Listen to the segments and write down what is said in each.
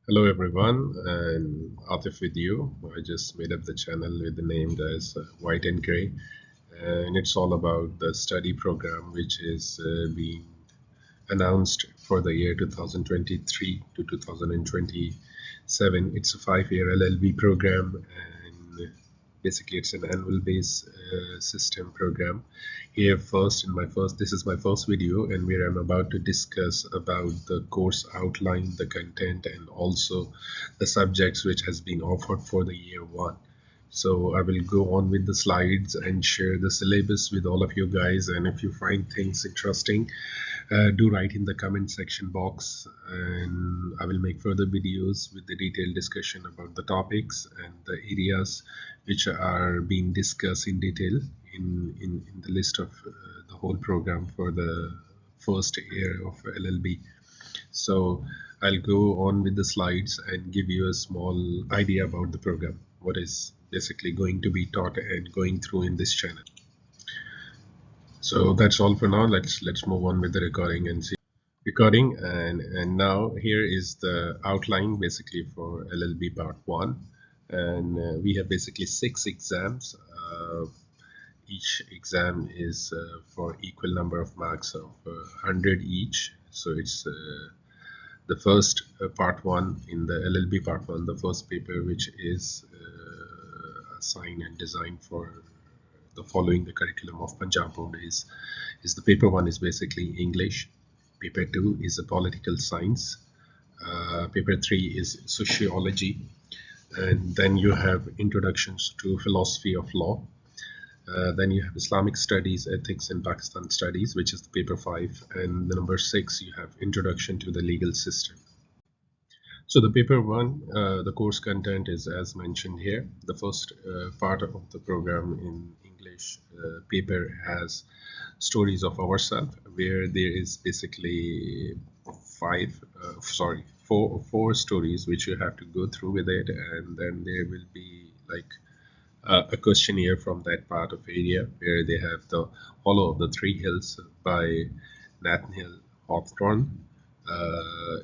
Hello everyone, and Atif with you. I just made up the channel with the name as White and Grey, and it's all about the study program which is being announced for the year 2023 to 2027. It's a 5-year LLB program, and basically it's an annual based system program. Here first in my first this is my first video, and where I'm about to discuss about the course outline, the content, and also the subjects which has been offered for the year 1. So I will go on with the slides and share the syllabus with all of you guys, and if you find things interesting, do write in the comment section box, and I will make further videos with the detailed discussion about the topics and the areas which are being discussed in detail in the list of the whole program for the first year of LLB. So I'll go on with the slides and give you a small idea about the program, what is basically going to be taught and going through in this channel. So that's all for now. Let's move on with the recording and see. Recording, and now here is the outline basically for LLB part 1, and we have basically 6 exams. Each exam is for equal number of marks of 100 each. So it's the first part 1 in the LLB part 1, the first paper which is assigned and designed for the following the curriculum of Punjab board is the paper 1 is basically English, paper 2 is a political science, paper 3 is sociology, and then you have introductions to philosophy of law. Then you have Islamic studies, ethics, and Pakistan studies, which is the paper 5, and the number 6 you have introduction to the legal system. So the paper 1, the course content is as mentioned here. The first part of the program in English paper has stories of ourselves, where there is basically four stories which you have to go through with it, and then there will be like a questionnaire from that part of area, where they have the Hollow of the Three Hills by Nathaniel Hawthorne.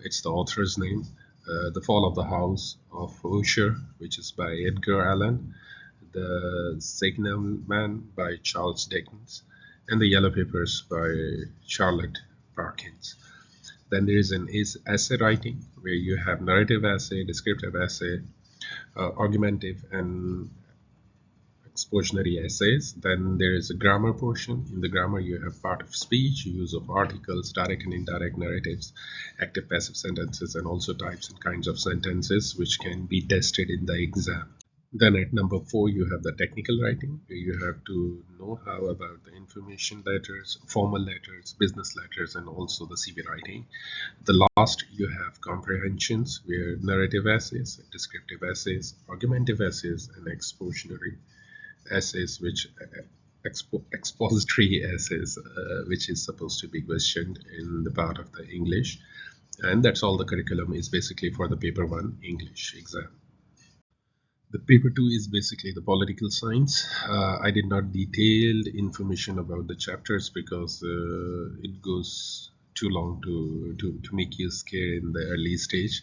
It's the author's name. The Fall of the House of Usher, which is by Edgar Allan. The Signalman by Charles Dickens, and the Yellow Papers by Charlotte Perkins. Then there is an essay writing, where you have narrative essay, descriptive essay, argumentative, and expositionary essays. Then there is a grammar portion. In the grammar you have part of speech, use of articles, direct and indirect narratives, active passive sentences, and also types and kinds of sentences which can be tested in the exam. Then at number 4 you have the technical writing, where you have to know how about the information letters, formal letters, business letters, and also the CV writing. The last you have comprehensions, where narrative essays, descriptive essays, argumentative essays, and expositionary essays, which expository essays, which is supposed to be questioned in the part of the English. And that's all the curriculum is basically for the paper 1 English exam. The paper 2 is basically the political science. I did not detailed information about the chapters because it goes too long to make you scared in the early stage.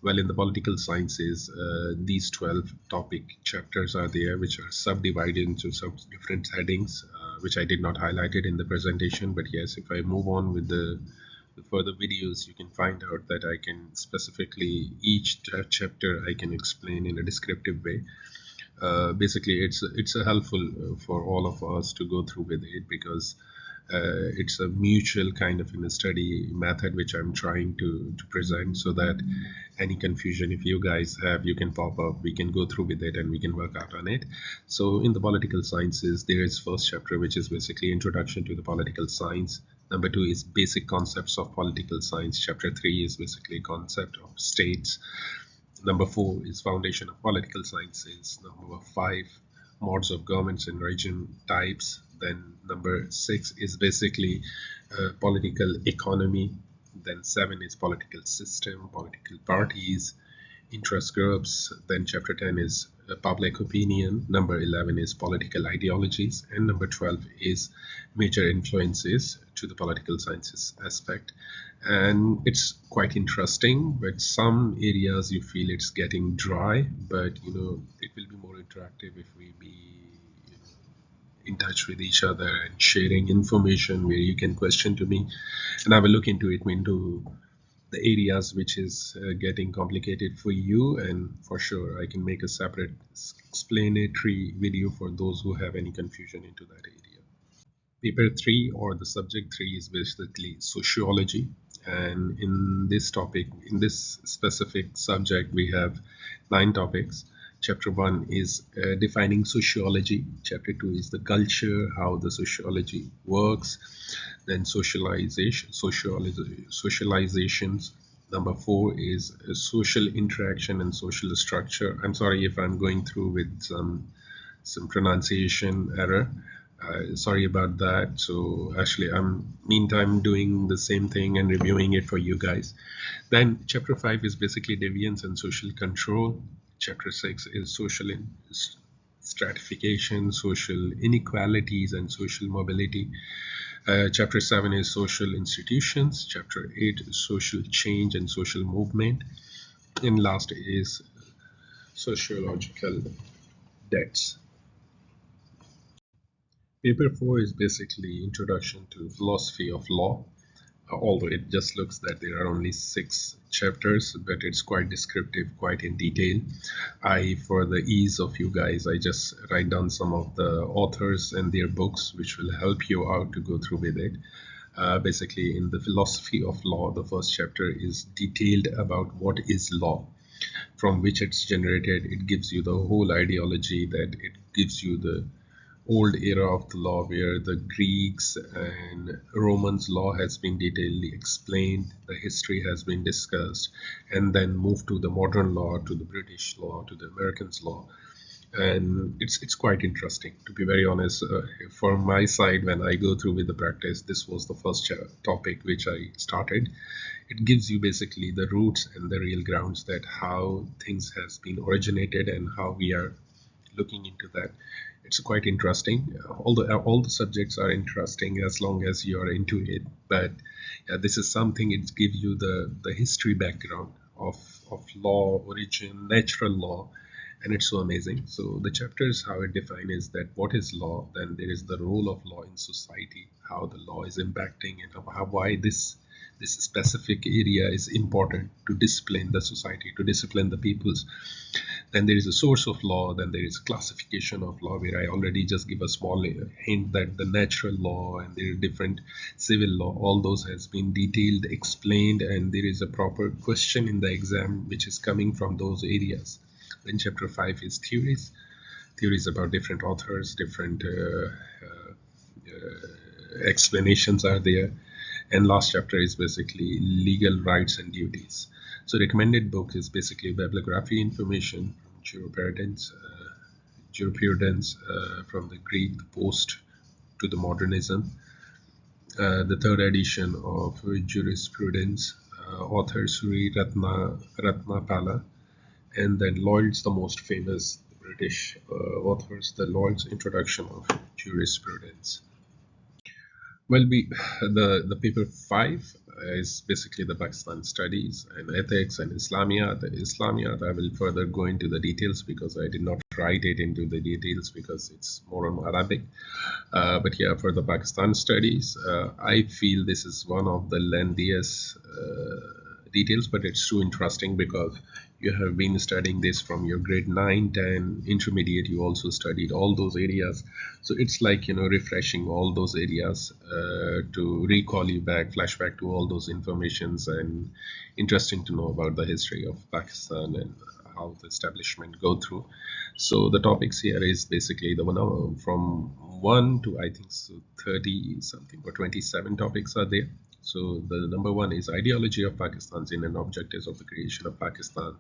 Well, in the political sciences, these 12 topic chapters are there, which are subdivided into some different headings, which I did not highlight it in the presentation. But yes, if I move on with the further videos, you can find out that I can specifically each chapter I can explain in a descriptive way. Basically it's a helpful for all of us to go through with it, because it's a mutual kind of in a study method which I'm trying to present, so that any confusion if you guys have, you can pop up, we can go through with it and we can work out on it. So in the political sciences, there is first chapter which is basically introduction to the political science. Number 2 is basic concepts of political science. Chapter 3 is basically concept of states. Number 4 is foundation of political sciences. Number 5, modes of governments and regime types. Then number 6 is basically political economy. Then 7 is political system, political parties, interest groups. Then chapter 10 is public opinion, number 11 is political ideologies, and number 12 is major influences to the political sciences aspect. And it's quite interesting, but some areas you feel it's getting dry, but it will be more interactive if we be in touch with each other and sharing information where you can question to me and I will look into the areas which is getting complicated for you, and for sure I can make a separate explanatory video for those who have any confusion into that area. Paper 3 or the subject 3 is basically sociology, and in this topic, in this specific subject, we have 9 topics. Chapter 1 is defining sociology. Chapter 2 is the culture, how the sociology works. Then socializations. Number 4 is social interaction and social structure. I'm sorry if I'm going through with some pronunciation error. Sorry about that. So actually I'm meantime doing the same thing and reviewing it for you guys. Then chapter 5 is basically deviance and social control. Chapter 6 is social stratification, social inequalities and social mobility. Chapter 7 is social institutions. Chapter 8 is social change and social movement. And last is sociological debts. Paper 4 is basically introduction to philosophy of law, although it just looks that there are only 6 chapters, but it's quite descriptive, quite in detail. For the ease of you guys, I just write down some of the authors and their books, which will help you out to go through with it. Basically, in the philosophy of law, the first chapter is detailed about what is law, from which it's generated. It gives you the whole ideology, that it gives you the old era of the law where the Greeks and Romans law has been detailedly explained, the history has been discussed, and then move to the modern law, to the British law, to the Americans law. And it's quite interesting, to be very honest. For my side, when I go through with the practice, this was the first topic which I started. It gives you basically the roots and the real grounds, that how things has been originated and how we are looking into that. It's quite interesting. Although all the subjects are interesting as long as you are into it, but this is something, it gives you the history background of law, origin, natural law, and it's so amazing. So the chapters, how it defines is that what is law, then there is the role of law in society, how the law is impacting, and why this specific area is important to discipline the society, to discipline the peoples. Then there is a source of law, then there is classification of law, where I already just give a small hint that the natural law and there are different civil law, all those has been detailed, explained, and there is a proper question in the exam which is coming from those areas. Then chapter 5 is theories about different authors, different explanations are there. And last chapter is basically legal rights and duties. So recommended book is basically bibliography information from jurisprudence from the Greek, the post to the modernism. The third edition of jurisprudence, author Sri Ratnapala, and then Lloyd's, the most famous British authors, the Lloyd's introduction of jurisprudence. Well, the paper 5 is basically the Pakistan studies and ethics and Islamiyat. The Islamiyat, I will further go into the details because I did not write it into the details because it's more on Arabic. But yeah, for the Pakistan studies, I feel this is one of the lengthiest details, but it's so interesting because you have been studying this from your grade 9, 10, intermediate. You also studied all those areas, so it's like refreshing all those areas to recall you back, flashback to all those informations, and interesting to know about the history of Pakistan and how the establishment go through. So the topics here is basically the one from 1 to I think so 30 something or 27 topics are there. So the number 1 is ideology of Pakistan's in and objectives of the creation of Pakistan.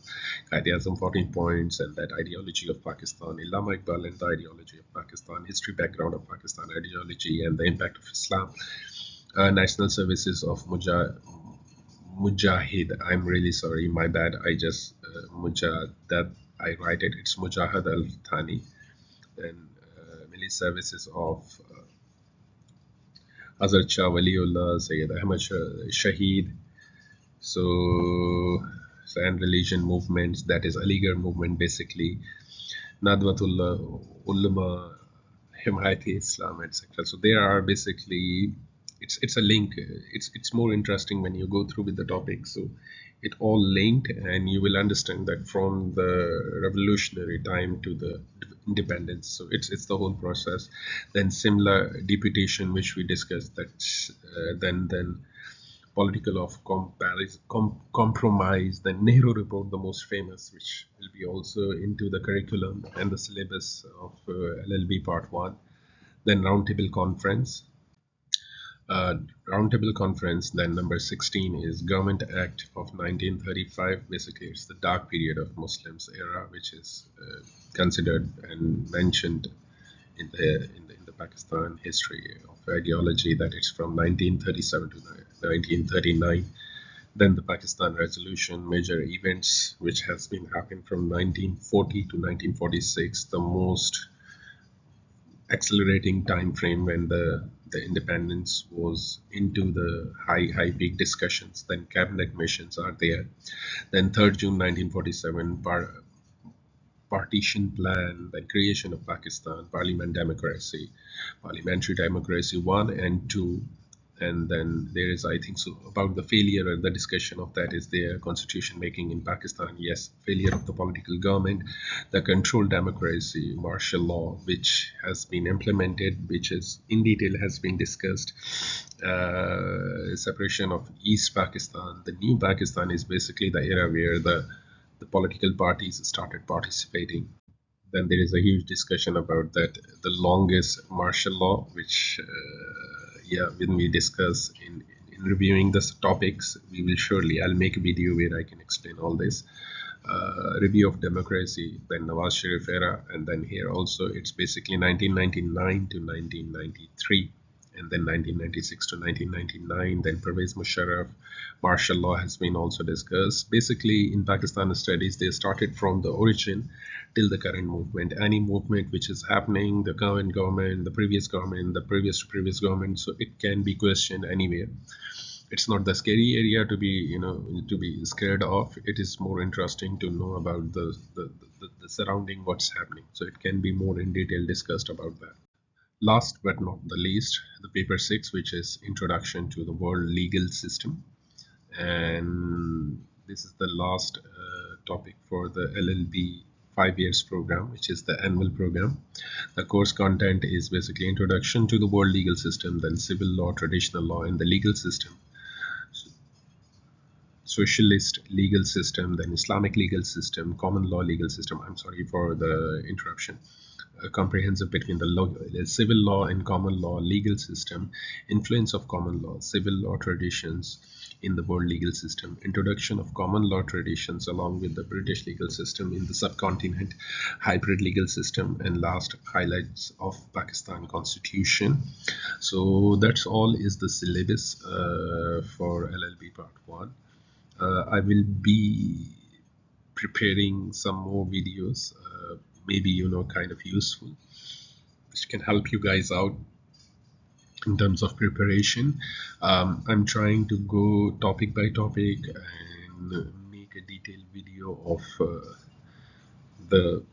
Qaid-e-Azam 14 points, and that ideology of Pakistan, Allama Iqbal and the ideology of Pakistan, history background of Pakistan ideology and the impact of Islam, national services of Mujahid. I'm really sorry, my bad. I just Mujahid. I write it. It's Mujahid Al Thani. Then Militia Services of Hazrat Shah Waliullah, Sayyid Ahmad Shaheed. So and religion movements, that is Aligarh movement basically, Nadwatullah Ulama, Himayati Islam, etc. So there are basically, it's a link. It's more interesting when you go through with the topic. So it all linked, and you will understand that from the revolutionary time to the independence. So it's the whole process. Then similar deputation, which we discussed. That then political of compromise. The Nehru Report, the most famous, which will be also into the curriculum and the syllabus of L.L.B. Part 1. Then Roundtable Conference. Roundtable Conference, then number 16 is Government Act of 1935. Basically, it's the dark period of Muslims era, which is considered and mentioned in the Pakistan history of ideology, that it's from 1937 to 1939. Then the Pakistan Resolution, major events which has been happening from 1940 to 1946, the most accelerating time frame when the independence was into the high peak discussions. Then cabinet missions are there. Then 3rd June 1947, partition plan, the creation of Pakistan, parliamentary democracy 1 and 2. And then there is, I think, so about the failure or the discussion of that is there, constitution making in Pakistan, yes, failure of the political government, the controlled democracy, martial law, which has been implemented, which is in detail has been discussed, separation of East Pakistan. The new Pakistan is basically the era where the political parties started participating. Then there is a huge discussion about that, the longest martial law, which yeah, when we discuss in reviewing the topics, we will surely, I'll make a video where I can explain all this. Review of democracy, then Nawaz Sharif era, and then here also it's basically 1999 to 1993, and then 1996 to 1999. Then Pervez Musharraf, martial law has been also discussed. Basically, in Pakistan studies, they started from the origin till the current movement. Any movement which is happening, the current government, the previous government, the previous to previous government, so it can be questioned anywhere. It's not the scary area to be to be scared of. It is more interesting to know about the surrounding, what's happening, so it can be more in detail discussed about that. Last but not the least, the paper 6, which is introduction to the world legal system, and this is the last topic for the LLB 5 years program, which is the annual program. The course content is basically introduction to the world legal system, then civil law, traditional law, and the legal system, socialist legal system, then Islamic legal system, common law legal system. I'm sorry for the interruption. Comprehensive between the civil law and common law legal system, influence of common law, civil law traditions in the world legal system, introduction of common law traditions along with the British legal system in the subcontinent, hybrid legal system, and last, highlights of Pakistan constitution. So that's all is the syllabus for LLB part 1. I will be preparing some more videos, maybe kind of useful, which can help you guys out in terms of preparation. I'm trying to go topic by topic and make a detailed video of the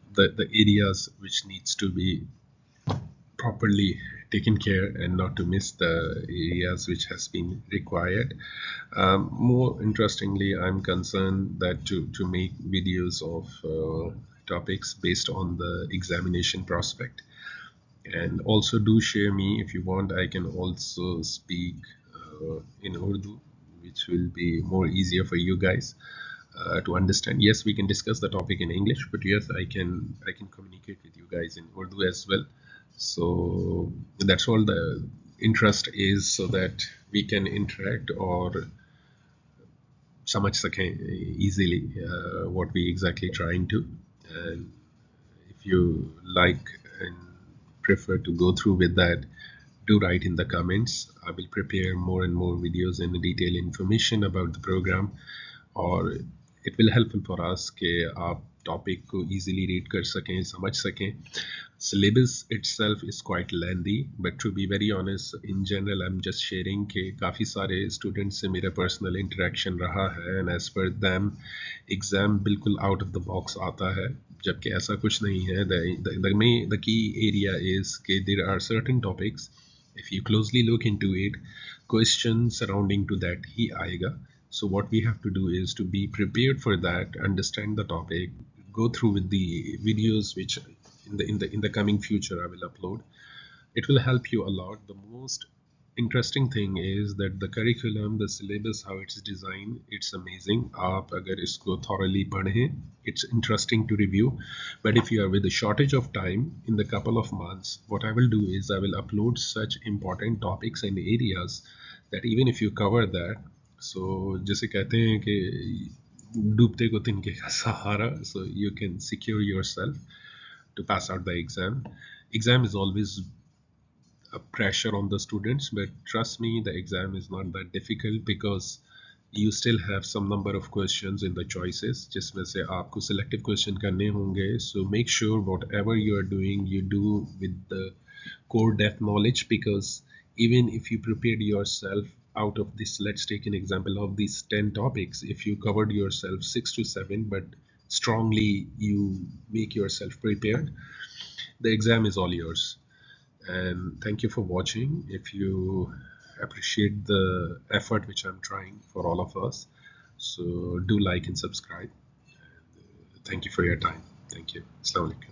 areas which needs to be properly taken care and not to miss the areas which has been required. More interestingly, I'm concerned that to make videos of topics based on the examination prospect. And also do share me, if you want, I can also speak in Urdu, which will be more easier for you guys to understand. Yes, we can discuss the topic in English, but yes, I can communicate with you guys in Urdu as well. So that's all the interest is, so that we can interact or समझ सकें easily what we exactly trying to. And if you like and prefer to go through with that, do write in the comments. I will prepare more and more videos and detailed information about the program, or it will helpful for us कि आप topic को easily read कर सकें, समझ सकें. Syllabus itself is quite lengthy, but to be very honest, in general I'm just sharing कि काफ़ी सारे students से मेरा personal interaction रहा है, and as per them exam बिल्कुल out of the box आता है, जबकि ऐसा कुछ नहीं है. The key area is कि there are certain topics, if you closely look into it, questions surrounding to that ही आएगा. So what we have to do is to be prepared for that, understand the topic, go through with the videos which in the coming future I will upload. It will help you a lot. The most interesting thing is that the curriculum, the syllabus, how it's designed, it's amazing. आप अगर इसको thoroughly पढ़ें, it's interesting to review. But if you are with a shortage of time in the couple of months, what I will do is I will upload such important topics and areas that even if you cover that, so जैसे कहते हैं कि डूबते को तिनके का सहारा, so you can secure yourself to pass out the exam. Exam is always a pressure on the students, but trust me, the exam is not that difficult because you still have some number of questions in the choices जिसमें से आपको selective question करने होंगे. So make sure whatever you are doing, you do with the core depth knowledge, because even if you prepared yourself out of this, let's take an example of these 10 topics, if you covered yourself 6 to 7 but strongly you make yourself prepared, the exam is all yours. And thank you for watching. If you appreciate the effort which I'm trying for all of us, so do like and subscribe. Thank you for your time. Thank you. Assalamu alaikum.